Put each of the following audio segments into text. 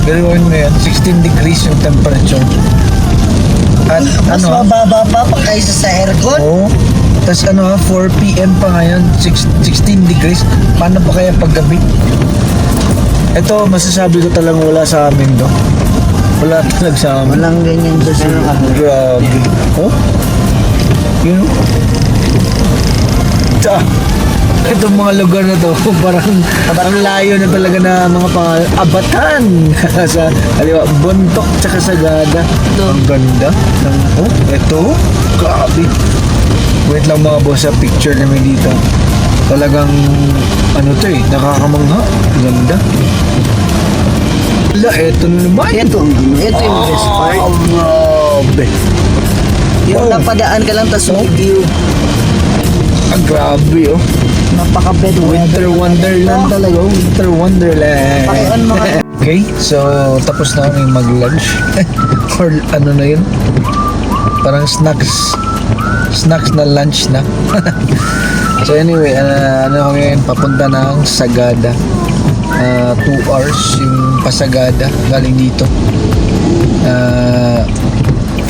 Gawin mo yan, 16 degrees yung temperature. At Mas mababa pa kaysa sa aircon. Oo. Tapos 4 PM pa ngayon, 16 degrees. Paano pa kaya paggabi? Ito, masasabi ko talagang wala sa amin do. Wala talaga sa amin. Walang ganyan doon sa Grabe. Oh? Yun. Itong mga lugar na to, parang layo na talaga na mga Abatan. Sa kaliwa, Bontoc tsaka Sagada. Ang ganda. Oh, ito. Grabe. Wait lang mga boss, sa picture namin dito. Talagang, nakakamangha. Ganda. Wala, eto na naman. Ito yung best part. Grabe. Yung napadaan ka lang, tas may view. Grabe, oh. Napaka-bed Winter wonderland talaga. Winter wonderland. Pakion mo. Okay, so tapos na kami mag-lunch. Or ano na yun? Parang snacks. Snacks na lunch na. So anyway, kami papunta ng Sagada. 2 hours yung pasagada galing dito.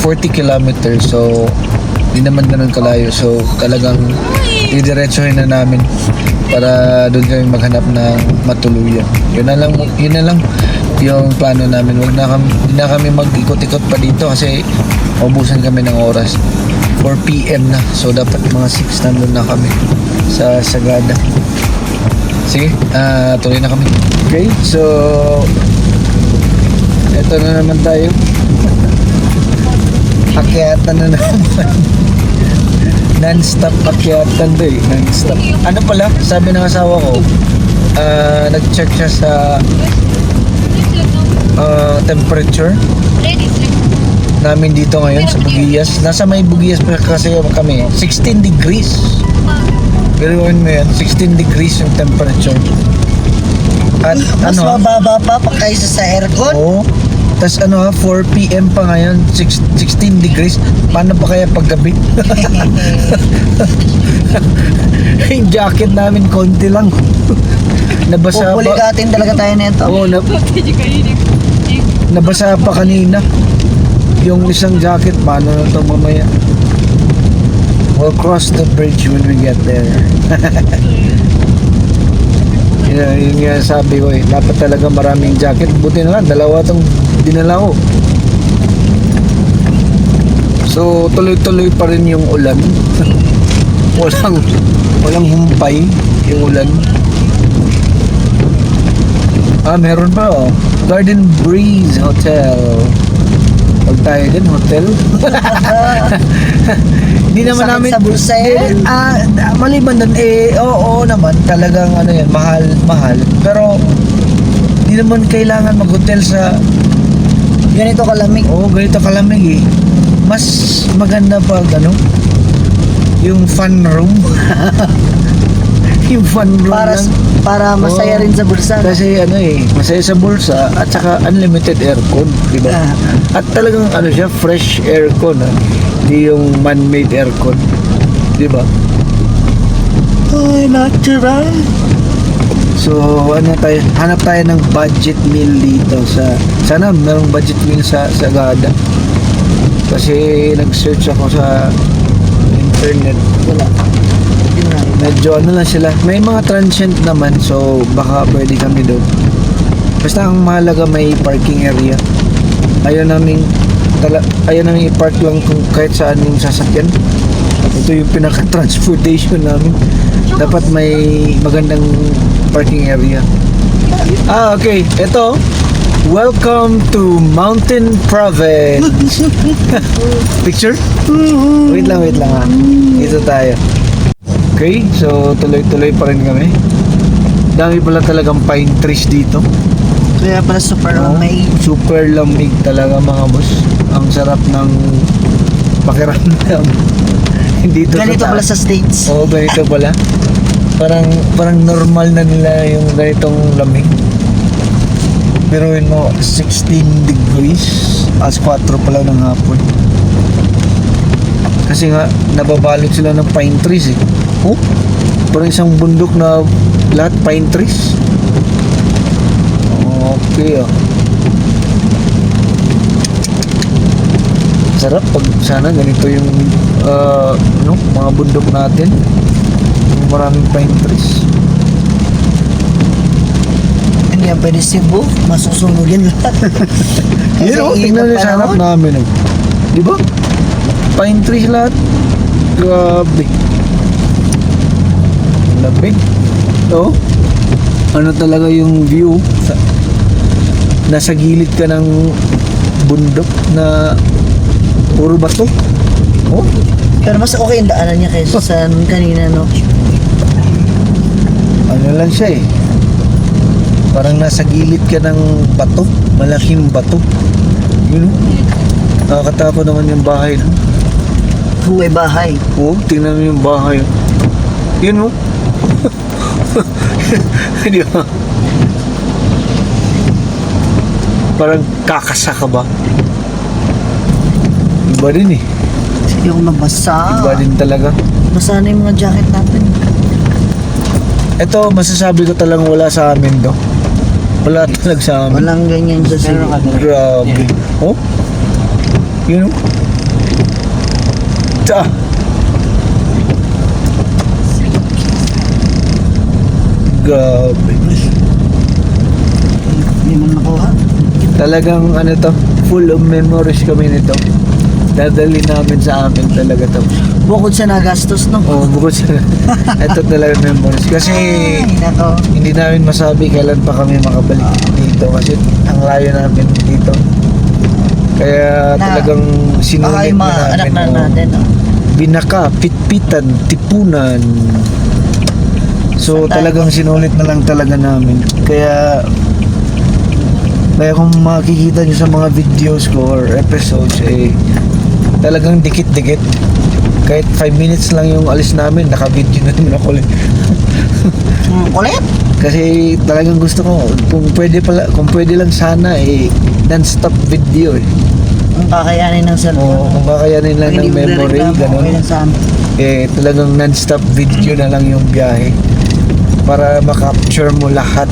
40 kilometers. So di naman ganun kalayo. So talagang didiretsuhin na namin para doon kami maghanap ng matuluyan. Yun na lang yung plano namin. Hindi na kami mag-ikot-ikot pa dito kasi maubusan kami ng oras. 4 PM na. So dapat mga 6 nandun na kami sa Sagada. Sige, tuloy na kami. Okay, so eto na naman tayo. Akyatan na naman. Non-stop akyatan to eh. Non-stop. Ano pala, sabi ng asawa ko, nag-check siya sa temperature namin dito ngayon sa Bugias. Nasa may Bugias pa kasi kami. 16 degrees. Gawin mo yan, 16 degrees yung temperature. At Mas mababa pa kaysa sa aircon. Oo. Tapos 4 PM pa ngayon, 16 degrees. Paano pa kaya paggabi? Yung jacket namin, konti lang. Nabasa pa. Pupulikatin talaga tayo nito. Oo, nabasa pa kanina. Yung isang jacket, paano na ito mamaya? We'll cross the bridge when we get there. Yun nga sabi ko eh, dapat talaga maraming jacket. Buti na lang, dalawa itong dinala ko. So tuloy-tuloy pa rin yung ulan. walang humpay yung ulan. Meron pa oh, Garden Breeze Hotel. Pag tayo din, hotel. Hindi naman Sakit namin sa bulsa yan. maliban doon oo naman talagang mahal. Pero hindi naman kailangan mag-hotel sa Ganito kalamig. ganito kalamig eh. Mas maganda pag yung fun room. Yung fun room Para masaya rin sa bulsa. kasi masaya sa bulsa at saka unlimited aircon, di ba? At talagang siya, fresh aircon, hindi yung man-made aircon, di ba? Ay, natural. So, hanap tayo ng budget meal dito sana merong budget meal sa Sagada. Kasi nag-search ako sa internet, wala. Medyo lang sila. May mga transient naman, so baka pwede kami doon. Basta ang mahalaga may parking area. Ayaw namin i-park lang kung kahit saan yung sasakyan. Ito yung pinaka-transportation namin. Dapat may magandang parking area. Okay. Ito. Welcome to Mountain Province. Picture? Wait lang ha. Dito tayo. Okay, so tuloy-tuloy pa rin kami. Dami pala talagang pine trees dito. Kaya pala super lamig. Super lamig talaga mga boss. Ang sarap ng pakiramdam. Hindi to Ganito pala sa States. Oo, ganito pala. Parang normal na nila yung ganitong lamig. Pero yun mo, 16 degrees. As 4 pala ng hapon. Kasi nga, nababalot sila ng pine trees eh. Oh, parang isang bundok na lahat pine trees. Okay Sarap pag sana ganito yung mga bundok natin. Yung maraming pine trees. Hindi yan pwede Cebu. Masusunog yan lahat. Yun o, tingnan nyo sa harap namin. Di ba? Pine trees lahat. Grabe. Labig. Oo. Ano talaga yung view? Nasa gilid ka ng bundok na puro bato. Oh, Pero mas okay yung daanan niya kaysa sa kanina, no? ano lang siya eh. Parang nasa gilid ka ng bato. Malaking bato. Yun o. Nakakatakot naman yung bahay. No? Huwag bahay. Oo, tingnan mo yung bahay. Yun o. Di ba? Parang kakasa ka ba? Iba din eh. Yung mabasa. Iba din talaga. Basa na yung mga jacket natin. Ito, masasabi ko talagang wala sa amin to. Wala talaga sa amin. Walang ganyan sa Cebu. Grabe. Oh? Yun o. Ta. Grabe. Hindi mo nakuha. Talagang ano to, full of memories kami nito. Dadali namin sa amin talaga to. Bukod sa nagastos, no? Oh, bukod sa ito talaga memories. Kasi Ay, nako. hindi namin masabi kailan pa kami makabalik dito kasi ang layo namin dito. Kaya talagang Baka sinulit yung na mga anak namin. na oh. natin, no? Binaka, pitpitan, tipunan. So Saan tayo? talagang sinulit na lang talaga namin. Kaya kung makikita nyo sa mga videos ko or episodes eh talagang dikit-dikit. Kahit 5 minutes lang yung alis namin, naka-video na naman ako ulit. Kulit? Kasi talagang gusto ko kung pwede lang sana eh non-stop video eh. Ang kakayanin ng O cellphone. kung kakayanin lang ng memory, ganun. Okay lang sa amin. Eh talagang non-stop video na lang yung biyahe para makapture mo lahat.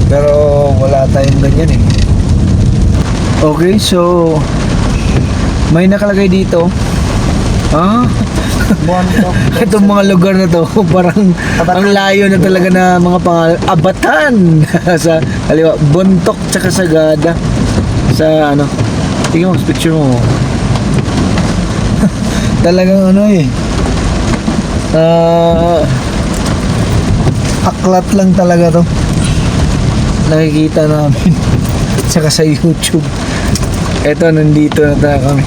Pero wala tayong ganyan eh. Okay, so may nakalagay dito. Ah, Bontok. itong mga lugar na to parang Abatan. ang layo na talaga na mga pangalan. Abatan sa kaliwa, Bontok tsaka Sagada sa ano. Tingnan mo, picture mo. Talagang ano eh. Aklat lang talaga to. Nakikita namin. Tsaka sa YouTube. Eto, nandito na tayo kami.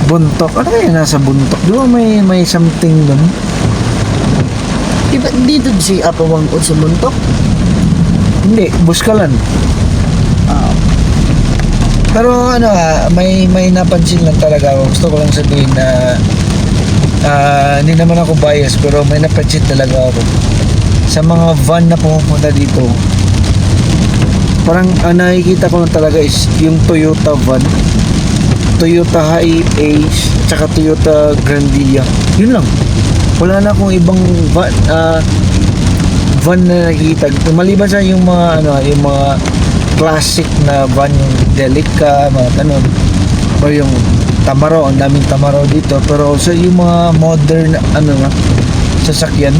Buntok. Ano kaya nasa buntok? Di ba may something doon? Diba dito si Apo Wangkod sa Buntok? Hindi, Buskalan. Ah, Pero ano may napansin lang talaga ako. Gusto ko lang sabihin na hindi naman ako bias pero may napansin talaga ako. Sa mga van na pumupunta dito, parang nakikita ko lang talaga is yung Toyota van, Toyota Hiace, tsaka Toyota Grandia. Yun lang. Wala na akong ibang van na nakikita. Maliban sa yung mga yung mga classic na van, yung Delica, mga ganun. O yung Tamaro, ang daming Tamaro dito. Pero sa yung mga modern sasakyan,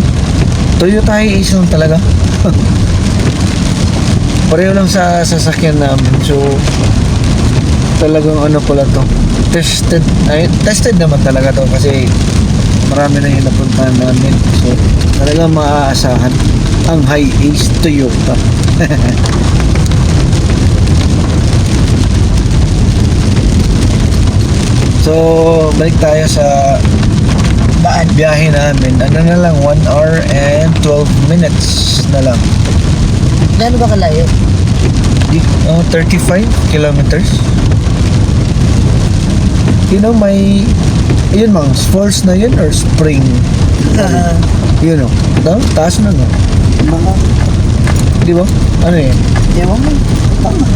Toyota Hiace lang talaga. Pareho lang sa sasakyan namin. So talagang pala to. Tested naman talaga to kasi marami na yung napuntahan namin. So talagang maaasahan ang Hiace Toyota. So balik tayo sa daan biyahe namin. Ano na lang, 1 hour and 12 minutes na lang. gaano ba kalayo? 35 kilometers. May yun falls na yun or spring. Yun taas na no. Mga, Di ba? Ano yun? ewan mo. Tama.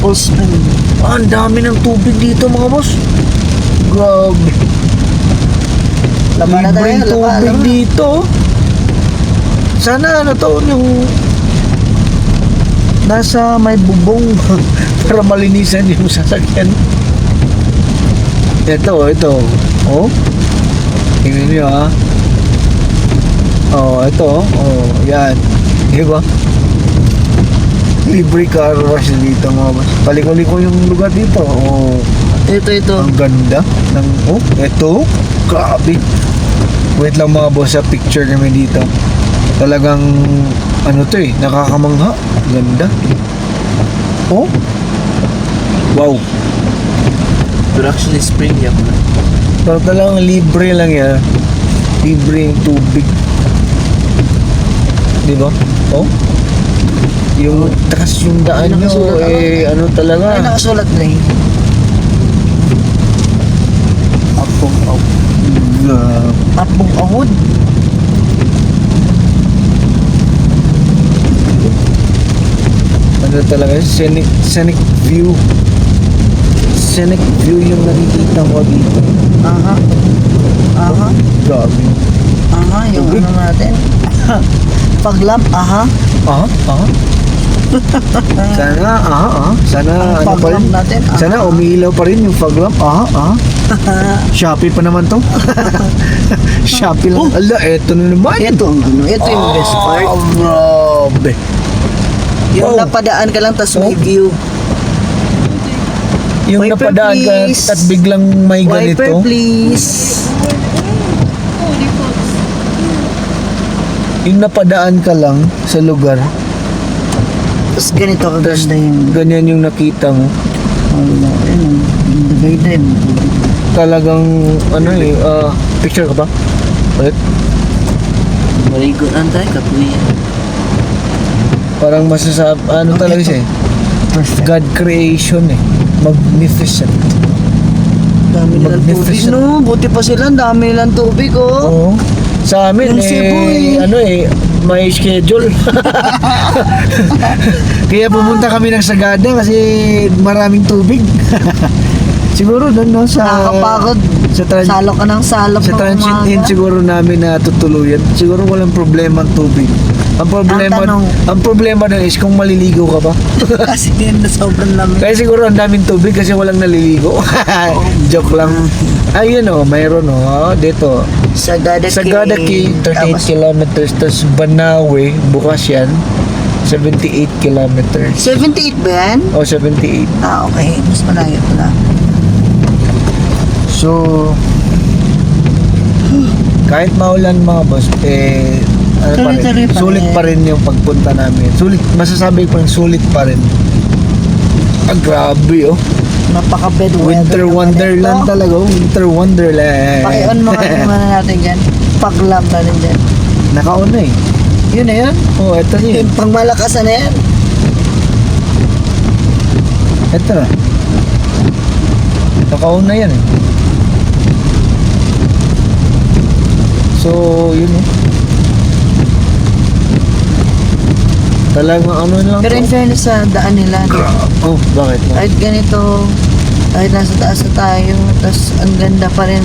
Full spring. Ang dami ng tubig dito mga boss. Grabe. Laba na tayo, Libreng laba. tubig dito. Sana yung nasa may bubong para malinisan yung sasakyan. Ito. Oh. Tingnan niyo ha. Oh, ito. Oh, yan. Di ba? Libre car wash dito mga boss. Paliko-liko yung lugar dito. Oh, Ito. ang ganda ng ito. Grabe. Wait lang mga boss, sa picture kami dito. Talagang ano to eh, nakakamangha. Ganda. Oh. Wow. Pero actually spring yan. Pero talagang libre lang yan. Libre yung tubig. Di ba? Oh. Yung takas yung daan Ay, nyo, nakasulat, ano talaga. Ay, nakasulat na eh. Apong ahod. Ano talaga, scenic view. Scenic view yung nakikita ko dito. Aha. Grabe. Yung Tubig. ano natin. Paglamp, aha. Sana Ang ano pa rin. fog lamp natin, aha. Sana umiilaw pa rin yung fog lamp. Shopee pa naman to. Shopee lang. Ala, eto na naman. Ito yung best part. Grabe. Yung Oh. napadaan ka lang, tas may Oh. view. Yung Wiper, napadaan ka please. at biglang may ganito. Wiper, please. Yung napadaan ka lang sa lugar, Tapos ganito ka ganda yung ganyan yung nakita mo. divided. Talagang ano eh, picture ka ba? Ulit? Marigo antay ka kuya. Parang masasab, ano talaga siya eh. Perfect. God creation eh. Magnificent. Dami nilang tubig, Magnificent. no? Buti pa sila, ang dami nilang tubig, oh. Oo. Sa amin Yung Cebu eh. ano eh, may schedule. Kaya pumunta kami ng Sagada kasi maraming tubig. Siguro doon no sa Nakakapagod. sa trans- Salo ka ng salop sa ng transit din umaga. siguro namin na tutuluyan. Siguro walang problema ang tubig. Ang problema Ang tanong- ang problema doon is kung maliligo ka ba. Kasi din na sobrang lamig. Kaya siguro ang daming tubig kasi walang naliligo. Joke lang. Ayun oh, mayroon oh, dito. Sagada Sagada-Cay, 38 kilometers. Tapos Banawe, bukas yan, 78 kilometers. 78 ba yan? O, 78. Ah, okay. Mas malayo pala. So, kahit maulan mga boss, ano pa rin, Tuloy-tuloy pa sulit rin. pa rin yung pagpunta namin. Sulit, masasabi ko yung sulit pa rin. Ah, grabe oh. Napaka-bed weather. Winter naman wonderland ito. talaga. Winter wonderland. Paki-on mga naman natin dyan. Pag-lamp na rin dyan. Naka-on na eh. Yun na yan. Oh, eto na yun. Yung pangmalakasan na yan. Eto na. Naka-on na yan eh. So, yun eh. Talagang ano lang Pero in to. fairness sa daan nila, Oh, bakit? kahit ganito, kahit nasa taas na tayo, tas ang ganda pa rin,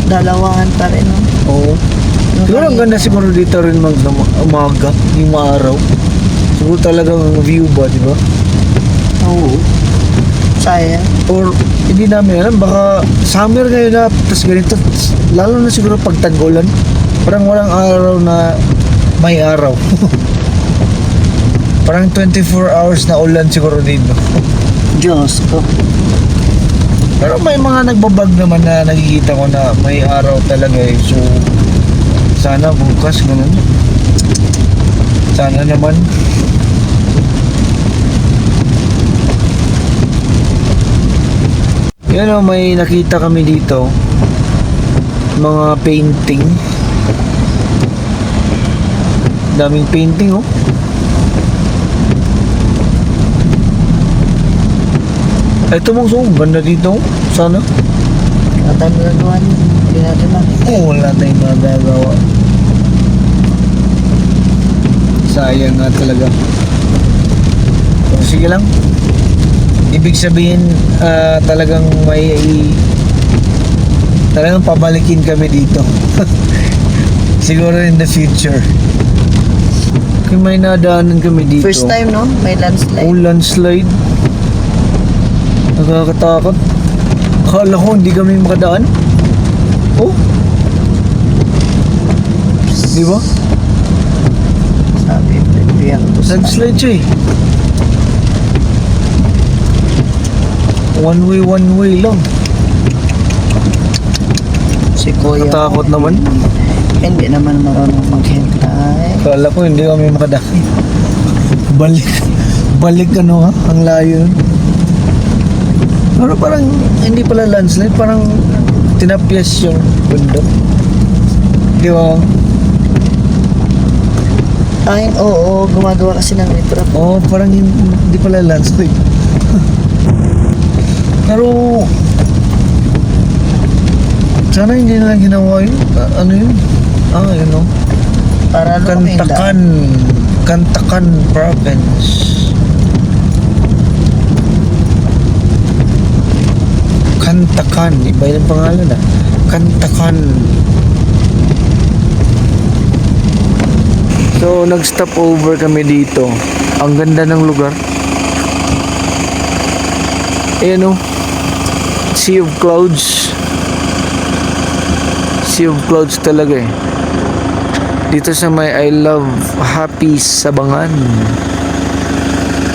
dalawahan pa rin. No? Oo. Siguro ang ganda siguro dito rin umaga, yung araw. Siguro talagang view ba, di ba? Oo. Sayang. Or hindi namin alam, baka summer ngayon na, tapos ganito, lalo na siguro pag tag-ulan, parang walang araw na may araw. Parang 24 hours na ulan siguro dito. Diyos ko. Pero may mga nagbabag naman na nakikita ko na may araw talaga eh. So, sana bukas ganun. Sana naman. Yan o, may nakita kami dito. Mga painting. Daming painting oh. Ito mong song, ganda dito. Sana. Wala tayong magagawa niyo. Hindi natin makita. Wala tayong magagawa. Sayang nga talaga. So, sige lang. Ibig sabihin, talagang talagang pabalikin kami dito. Siguro in the future. Yung may nadaanan kami dito. First time, no? May landslide. Oh, landslide. Nakakatakot. Akala ko hindi kami makadaan. Oh. Di ba? Sabi, biyak to sa... Landslide siya eh. One way lang. Si Kuya. Nakatakot naman. Hindi naman marunong maghintay. Akala ko hindi kami makadaan. Balik ano ha? Ang layo nun. Pero parang hindi pala landslide, parang tinapyas yung bundok. Di ba? Ay, oo, gumagawa kasi ng retro. Oo, parang hindi pala landslide. Pero sana hindi na lang ginawa yun. Ano yun? Yun o. Para ano kami Kantakan province. Kantakan, iba yung pangalan Kantakan. So nag-stop over kami dito. Ang ganda ng lugar. Ayan o. Sea of Clouds. Sea of Clouds talaga eh. Dito sa may I Love Happy Sabangan.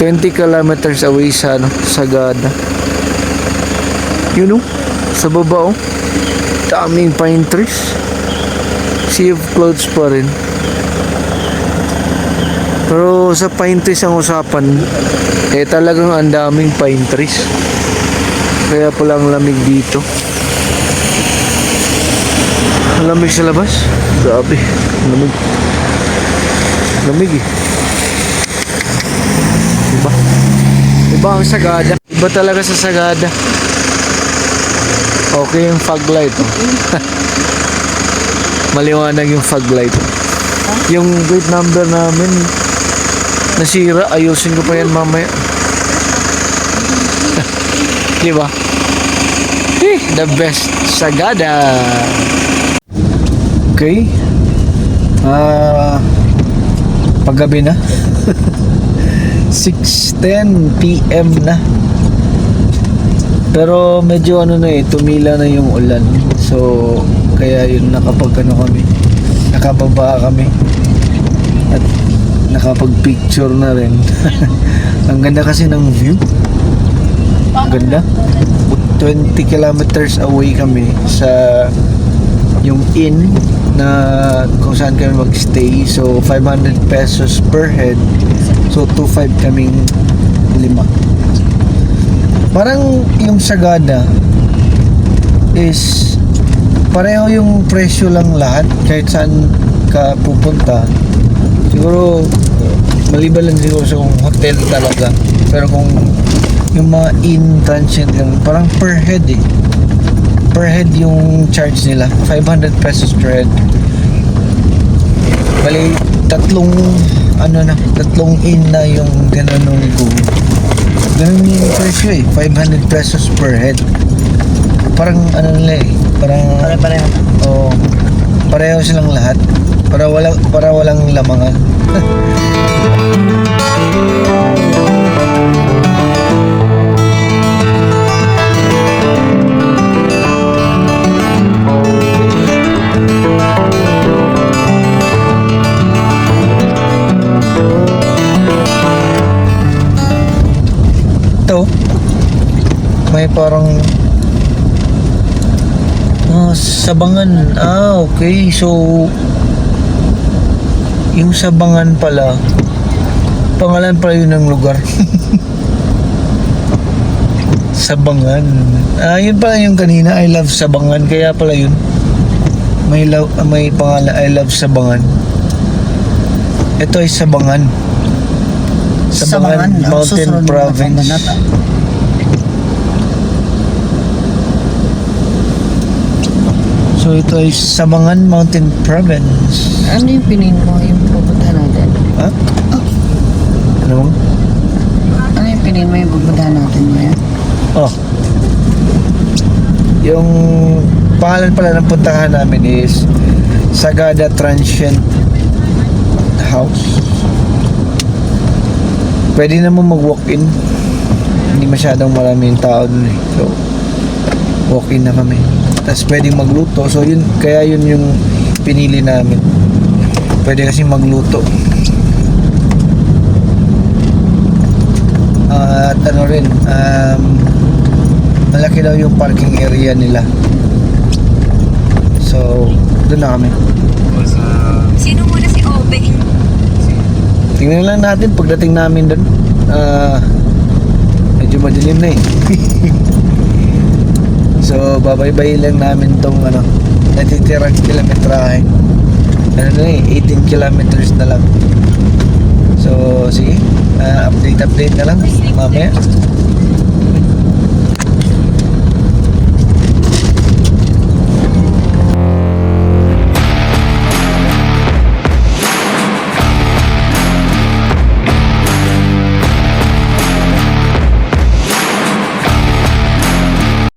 20 kilometers away sa Sagada. Yun o. Sa baba o. Daming pine trees. Sea of Clouds pa rin. Pero sa pine trees ang usapan, talagang ang daming pine trees. Kaya pala ang lamig dito. Ang lamig sa labas. Grabe. Lamig. Lamig eh. Diba? Iba ang Sagada. Iba talaga sa Sagada. Okay yung fog light. Oh. Maliwanag yung fog light. Yung gate number namin nasira. Ayusin ko pa yan mamaya. Diba? The best Sagada. Okay. Paggabi na. 6:10 PM na. Pero medyo tumila na yung ulan. So kaya yun kami. Nakababa kami. At nakapag-picture na rin. Ang ganda kasi ng view. Ang ganda. 20 kilometers away kami sa yung inn na kung saan kami magstay. So 500 pesos per head. So 2,500 kaming 5. Parang yung Sagada is pareho yung presyo lang lahat kahit saan ka pupunta. Siguro maliban lang siguro sa hotel talaga. Pero kung yung mga inn transient lang, parang per head eh. Per head yung charge nila. 500 pesos per head. Bali, tatlong inn na yung tinanong ko. Ganun yung presyo eh. 500 pesos per head. Parang nila eh. Parang Pare-pareho. Oo. Pareho silang lahat. Para walang lamangan. Ito, may parang Sabangan. Okay. So yung Sabangan pala, pangalan pala yun ng lugar. Sabangan. Yun pala yung kanina, I love Sabangan. Kaya pala yun. May pangalan, I love Sabangan. Ito ay Sabangan. Sabangan Mountain Province. So ito ay Sabangan Mountain Province. Ano yung pinin mo yung pupuntahan natin? Ha? Ano mo? Ano yung pinin mo yung pupuntahan natin ngayon? Yung pangalan pala ng puntahan namin is Sagada Transient House. Pwede naman mag-walk-in. Hindi masyadong maraming tao dun eh. So, walk-in na kami. Tapos pwedeng magluto. So, yun, kaya yun yung pinili namin. Pwede kasi magluto. At ano rin, malaki daw yung parking area nila. So, doon na kami. Sino muna si Obe? Tingnan lang natin pagdating namin doon. Medyo madilim na eh. So, babay-bay lang namin tong natitirang kilometrahe. Ano na eh, 18 kilometers na lang. So, sige. Update na lang mamaya.